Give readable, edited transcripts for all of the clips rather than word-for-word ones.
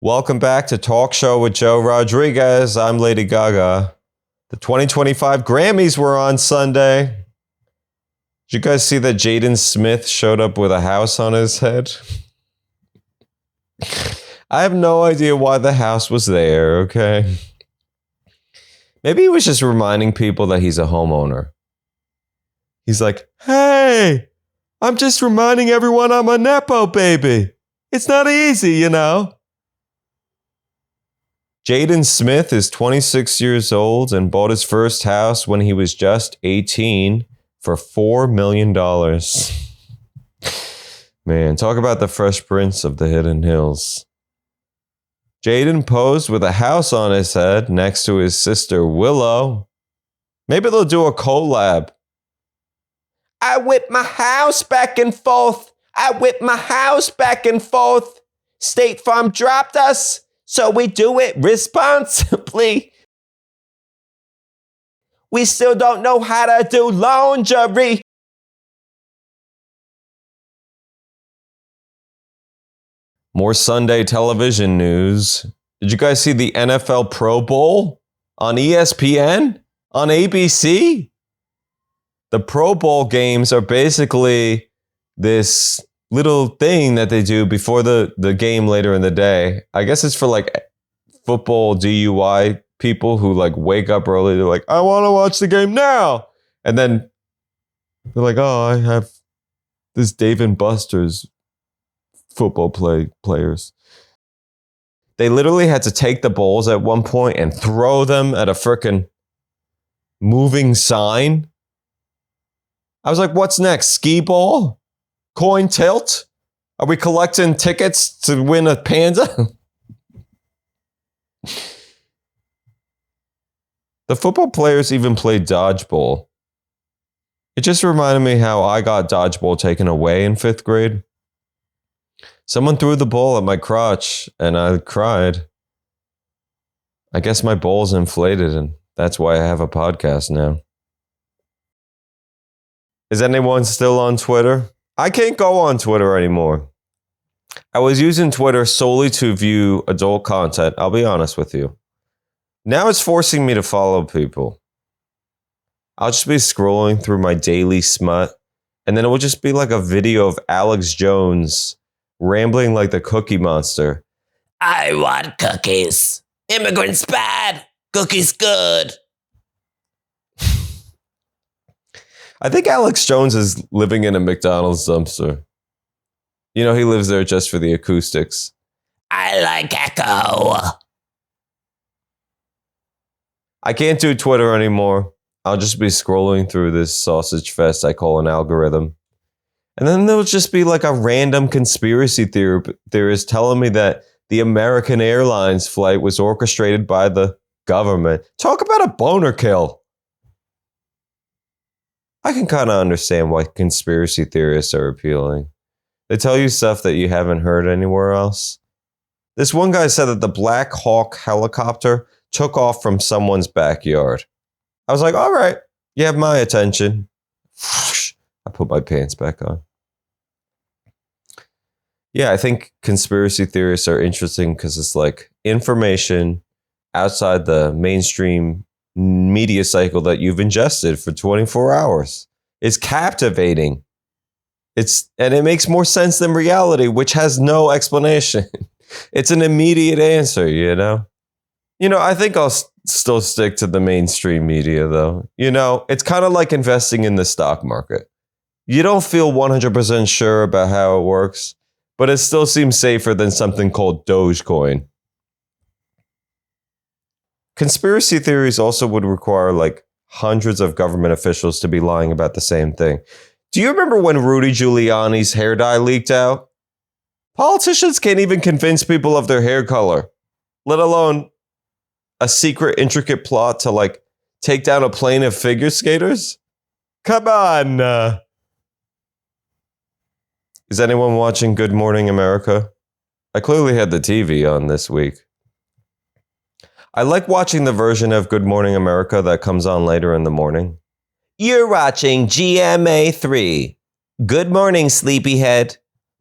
Welcome back to Talk Show with Joe Rodriguez. I'm Lady Gaga. The 2025 Grammys were on Sunday. Did you guys see that Jaden Smith showed up with a house on his head? I have no idea why the house was there, okay? Maybe he was just reminding people that he's a homeowner. He's like, hey, I'm just reminding everyone I'm a Nepo baby. It's not easy, you know. Jaden Smith is 26 years old and bought his first house when he was just 18 for $4 million. Man, talk about the Fresh Prince of the Hidden Hills. Jaden posed with a house on his head next to his sister Willow. Maybe they'll do a collab. I whip my house back and forth. I whip my house back and forth. State Farm dropped us, so we do it responsibly. We still don't know how to do laundry. More Sunday television news. Did you guys see the NFL Pro Bowl on ESPN? On ABC? The Pro Bowl games are basically this little thing that they do before the game later in the day. I guess it's for like football DUI people who like wake up early. They're like, I want to watch the game now. And then they're like, oh, I have this Dave and Buster's football players. They literally had to take the balls at one point and throw them at a frickin' moving sign. I was like, what's next? Skee ball? Coin tilt? Are we collecting tickets to win a panda? The football players even played dodgeball. It just reminded me how I got dodgeball taken away in 5th grade. Someone threw the ball at my crotch and I cried. I guess my ball's inflated and that's why I have a podcast now. Is anyone still on Twitter? I can't go on Twitter anymore. I was using Twitter solely to view adult content, I'll be honest with you. Now it's forcing me to follow people. I'll just be scrolling through my daily smut, and then it will just be like a video of Alex Jones rambling like the Cookie Monster. I want cookies. Immigrants bad. Cookies good. I think Alex Jones is living in a McDonald's dumpster. You know, he lives there just for the acoustics. I like Echo. I can't do Twitter anymore. I'll just be scrolling through this sausage fest I call an algorithm. And then there'll just be like a random conspiracy theorist telling me that the American Airlines flight was orchestrated by the government. Talk about a boner kill. I can kind of understand why conspiracy theorists are appealing. They tell you stuff that you haven't heard anywhere else. This one guy said that the Black Hawk helicopter took off from someone's backyard. I was like, all right, you have my attention. I put my pants back on. Yeah, I think conspiracy theorists are interesting because it's like information outside the mainstream media cycle that you've ingested for 24 hours. It's captivating. And it makes more sense than reality, which has no explanation. It's an immediate answer, you know? I think I'll still stick to the mainstream media, though. It's kind of like investing in the stock market. You don't feel 100% sure about how it works, but it still seems safer than something called Dogecoin. Conspiracy theories also would require like hundreds of government officials to be lying about the same thing. Do you remember when Rudy Giuliani's hair dye leaked out? Politicians can't even convince people of their hair color, let alone a secret, intricate plot to like take down a plane of figure skaters? Come on. Is anyone watching Good Morning America? I clearly had the TV on this week. I like watching the version of Good Morning America that comes on later in the morning. You're watching GMA3. Good morning, sleepyhead.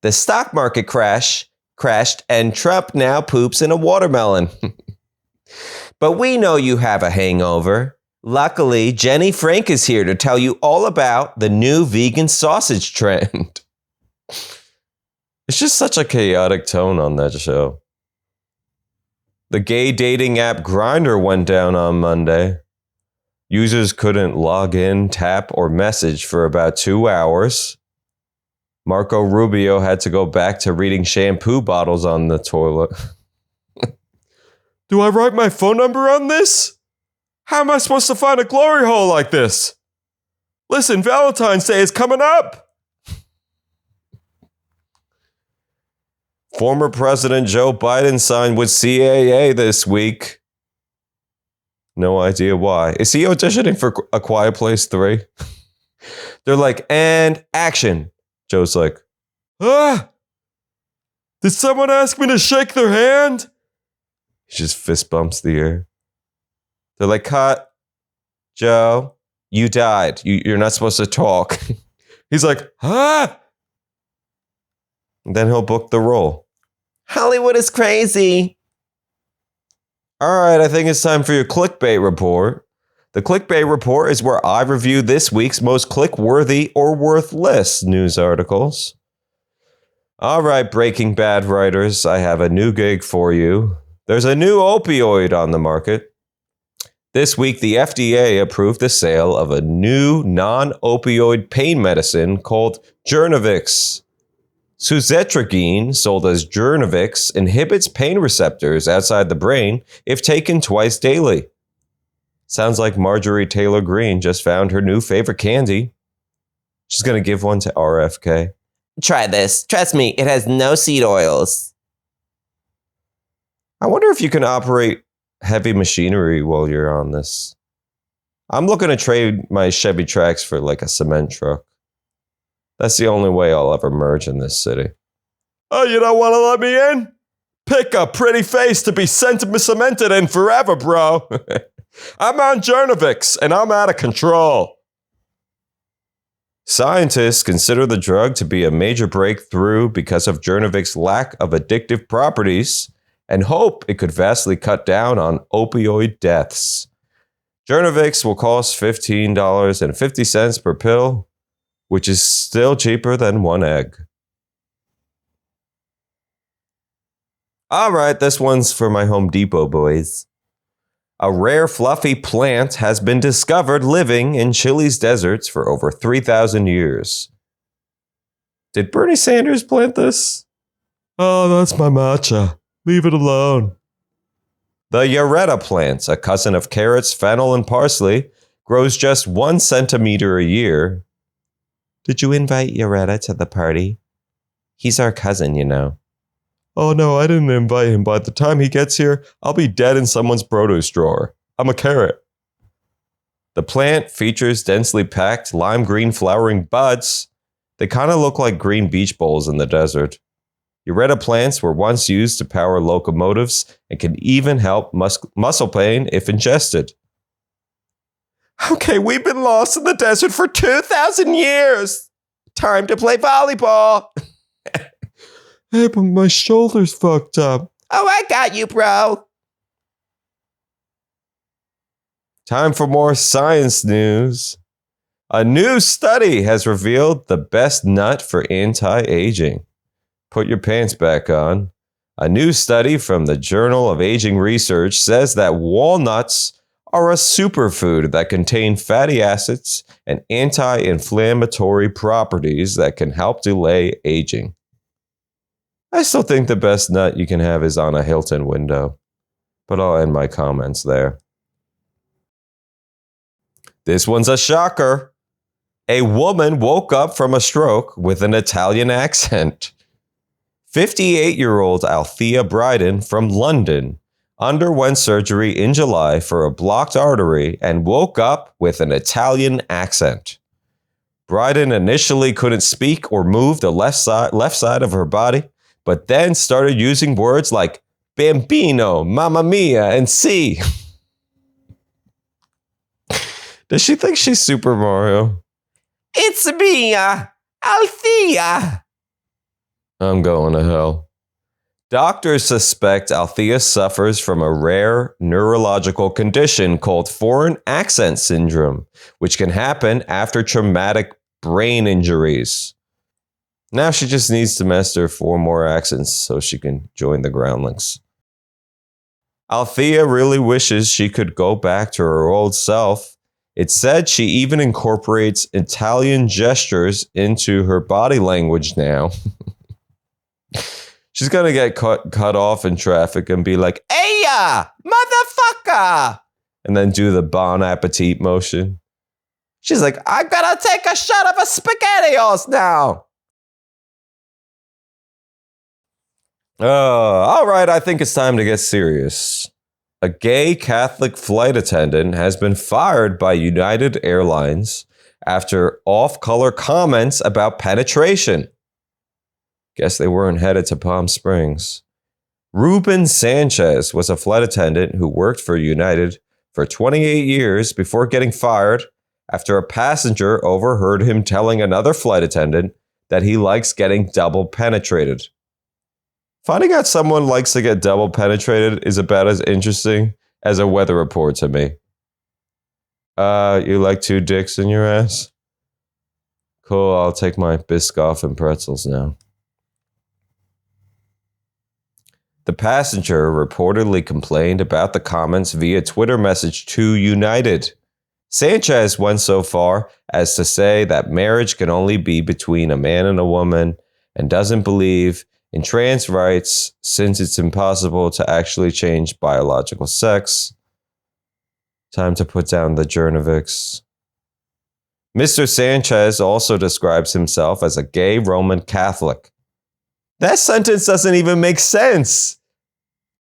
The stock market crash crashed and Trump now poops in a watermelon. But we know you have a hangover. Luckily, Jenny Frank is here to tell you all about the new vegan sausage trend. It's just such a chaotic tone on that show. The gay dating app Grindr went down on Monday. Users couldn't log in, tap, or message for about 2 hours. Marco Rubio had to go back to reading shampoo bottles on the toilet. Do I write my phone number on this? How am I supposed to find a glory hole like this? Listen, Valentine's Day is coming up. Former President Joe Biden signed with CAA this week. No idea why. Is he auditioning for A Quiet Place 3? They're like, and action. Joe's like, did someone ask me to shake their hand? He just fist bumps the air. They're like, cut. Joe, you died. You're not supposed to talk. He's like, And then he'll book the role. Hollywood is crazy. All right, I think it's time for your clickbait report. The clickbait report is where I review this week's most click-worthy or worthless news articles. All right, Breaking Bad writers, I have a new gig for you. There's a new opioid on the market. This week, the FDA approved the sale of a new non-opioid pain medicine called Journavx. Suzetrigine, sold as Journavx, inhibits pain receptors outside the brain if taken twice daily. Sounds like Marjorie Taylor Greene just found her new favorite candy. She's going to give one to RFK. Try this. Trust me, it has no seed oils. I wonder if you can operate heavy machinery while you're on this. I'm looking to trade my Chevy Trax for like a cement truck. That's the only way I'll ever merge in this city. Oh, you don't want to let me in? Pick a pretty face to be cemented in forever, bro. I'm on Journavx, and I'm out of control. Scientists consider the drug to be a major breakthrough because of Journavx's lack of addictive properties and hope it could vastly cut down on opioid deaths. Journavx will cost $15.50 per pill, which is still cheaper than one egg. All right, this one's for my Home Depot boys. A rare fluffy plant has been discovered living in Chile's deserts for over 3,000 years. Did Bernie Sanders plant this? Oh, that's my matcha. Leave it alone. The Yareta plant, a cousin of carrots, fennel, and parsley, grows just 1 centimeter a year. Did you invite Yareta to the party? He's our cousin, you know. Oh no, I didn't invite him. By the time he gets here, I'll be dead in someone's produce drawer. I'm a carrot. The plant features densely packed lime green flowering buds. They kind of look like green beach bowls in the desert. Yareta plants were once used to power locomotives and can even help muscle pain if ingested. Okay, we've been lost in the desert for 2,000 years. Time to play volleyball. Hey, but my shoulder's fucked up. Oh, I got you, bro. Time for more science news. A new study has revealed the best nut for anti-aging. Put your pants back on. A new study from the Journal of Aging Research says that walnuts are a superfood that contain fatty acids and anti-inflammatory properties that can help delay aging. I still think the best nut you can have is on a Hilton window, but I'll end my comments there. This one's a shocker. A woman woke up from a stroke with an Italian accent. 58-year-old Althea Bryden from London underwent surgery in July for a blocked artery and woke up with an Italian accent. Bryden initially couldn't speak or move the left side of her body, but then started using words like bambino, mamma mia, and si. Does she think she's Super Mario? It's me, Althea. I'm going to hell. Doctors suspect Althea suffers from a rare neurological condition called foreign accent syndrome, which can happen after traumatic brain injuries. Now she just needs to master 4 more accents so she can join the Groundlings. Althea really wishes she could go back to her old self. It's said she even incorporates Italian gestures into her body language now. She's going to get cut off in traffic and be like, "Hey, motherfucker!" And then do the Bon Appetit motion. She's like, "I'm going to take a shot of a SpaghettiOs now." All right, I think it's time to get serious. A gay Catholic flight attendant has been fired by United Airlines after off-color comments about penetration. Guess they weren't headed to Palm Springs. Ruben Sanchez was a flight attendant who worked for United for 28 years before getting fired after a passenger overheard him telling another flight attendant that he likes getting double penetrated. Finding out someone likes to get double penetrated is about as interesting as a weather report to me. You like 2 dicks in your ass? Cool, I'll take my Biscoff and pretzels now. The passenger reportedly complained about the comments via Twitter message to United. Sanchez went so far as to say that marriage can only be between a man and a woman and doesn't believe in trans rights since it's impossible to actually change biological sex. Time to put down the Jernovics. Mr. Sanchez also describes himself as a gay Roman Catholic. That sentence doesn't even make sense.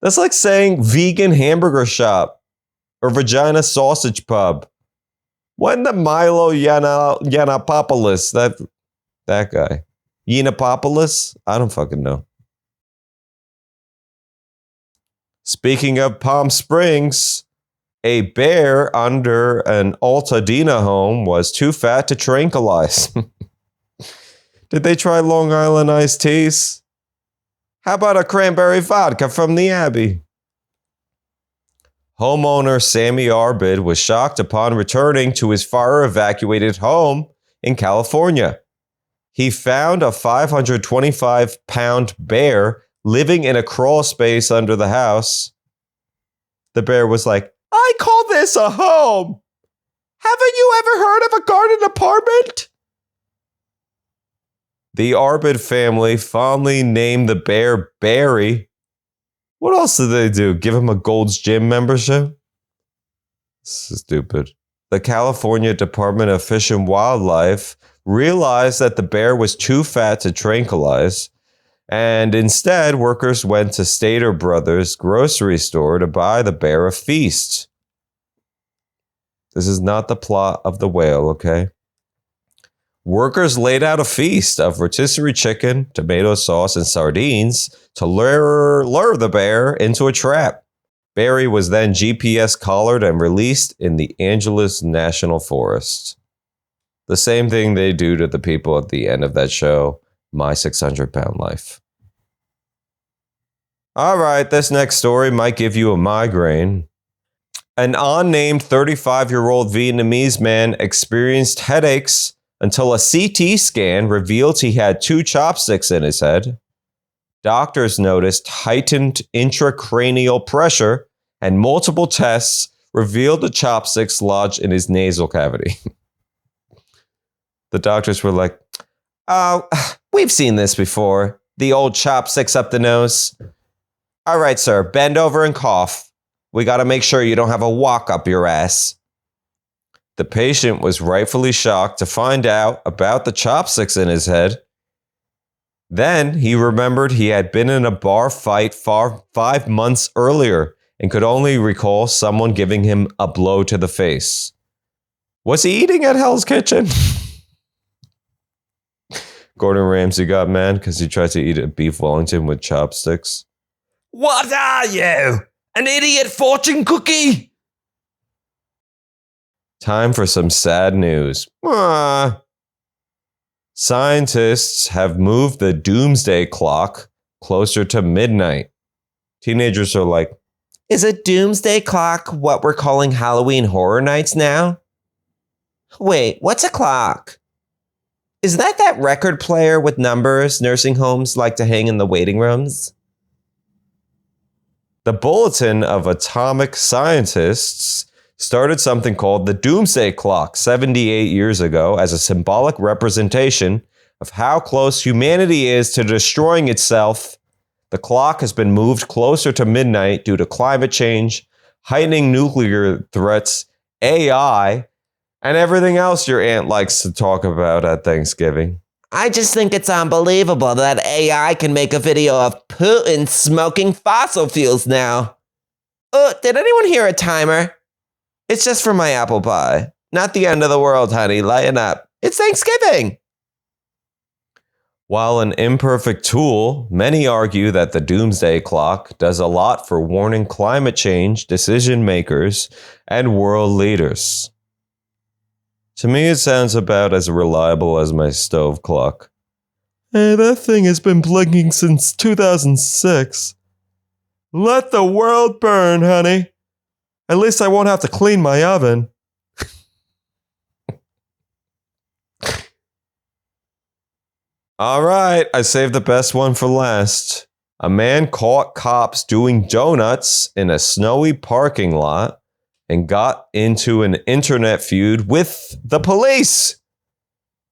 That's like saying vegan hamburger shop or vagina sausage pub. When the Milo Yiannopoulos, that guy. Yiannopoulos? I don't fucking know. Speaking of Palm Springs, a bear under an Altadena home was too fat to tranquilize. Did they try Long Island iced teas? How about a cranberry vodka from the Abbey? Homeowner Sammy Arbid was shocked upon returning to his fire-evacuated home in California. He found a 525-pound bear living in a crawl space under the house. The bear was like, "I call this a home. Haven't you ever heard of a garden apartment?" The Arbid family fondly named the bear Barry. What else did they do? Give him a Gold's Gym membership? This is stupid. The California Department of Fish and Wildlife realized that the bear was too fat to tranquilize, and instead workers went to Stater Brothers grocery store to buy the bear a feast. This is not the plot of The Whale, okay? Workers laid out a feast of rotisserie chicken, tomato sauce, and sardines to lure the bear into a trap. Barry was then GPS collared and released in the Angeles National Forest. The same thing they do to the people at the end of that show, My 600-Pound Life. All right, this next story might give you a migraine. An unnamed 35-year-old Vietnamese man experienced headaches until a CT scan revealed he had 2 chopsticks in his head. Doctors noticed heightened intracranial pressure, and multiple tests revealed the chopsticks lodged in his nasal cavity. The doctors were like, "Oh, we've seen this before. The old chopsticks up the nose. All right, sir, bend over and cough. We got to make sure you don't have a walk up your ass." The patient was rightfully shocked to find out about the chopsticks in his head. Then he remembered he had been in a bar fight 5 months earlier and could only recall someone giving him a blow to the face. Was he eating at Hell's Kitchen? Gordon Ramsay got mad because he tried to eat a beef Wellington with chopsticks. "What are you? An idiot fortune cookie?" Time for some sad news. Scientists have moved the doomsday clock closer to midnight. Teenagers are like, is a doomsday clock what we're calling Halloween Horror Nights now? Wait, what's a clock? Is that record player with numbers nursing homes like to hang in the waiting rooms? The Bulletin of Atomic Scientists started something called the Doomsday Clock 78 years ago as a symbolic representation of how close humanity is to destroying itself. The clock has been moved closer to midnight due to climate change, heightening nuclear threats, AI, and everything else your aunt likes to talk about at Thanksgiving. I just think it's unbelievable that AI can make a video of Putin smoking fossil fuels now. Oh, did anyone hear a timer? It's just for my apple pie. Not the end of the world, honey. Lighten up. It's Thanksgiving. While an imperfect tool, many argue that the doomsday clock does a lot for warning climate change decision makers and world leaders. To me, it sounds about as reliable as my stove clock. Hey, that thing has been blinking since 2006. Let the world burn, honey. At least I won't have to clean my oven. All right, I saved the best one for last. A man caught cops doing donuts in a snowy parking lot and got into an internet feud with the police.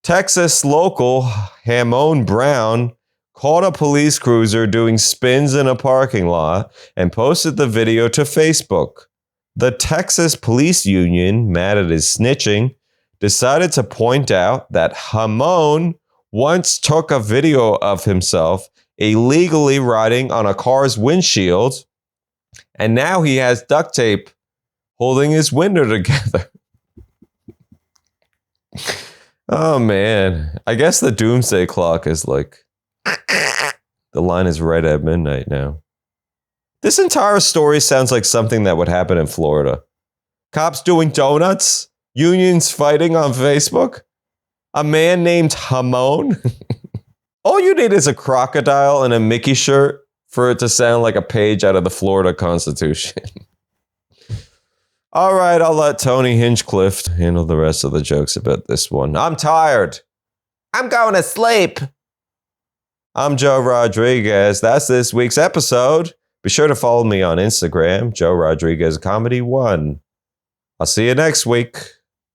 Texas local Hamon Brown caught a police cruiser doing spins in a parking lot and posted the video to Facebook. The Texas Police Union, mad at his snitching, decided to point out that Hamon once took a video of himself illegally riding on a car's windshield, and now he has duct tape holding his window together. Oh, man. I guess the doomsday clock is like, the line is right at midnight now. This entire story sounds like something that would happen in Florida. Cops doing donuts? Unions fighting on Facebook? A man named Hamon? All you need is a crocodile and a Mickey shirt for it to sound like a page out of the Florida Constitution. All right, I'll let Tony Hinchcliffe handle the rest of the jokes about this one. I'm tired. I'm going to sleep. I'm Joe Rodriguez. That's this week's episode. Be sure to follow me on Instagram, Joe Rodriguez Comedy 1. I'll see you next week.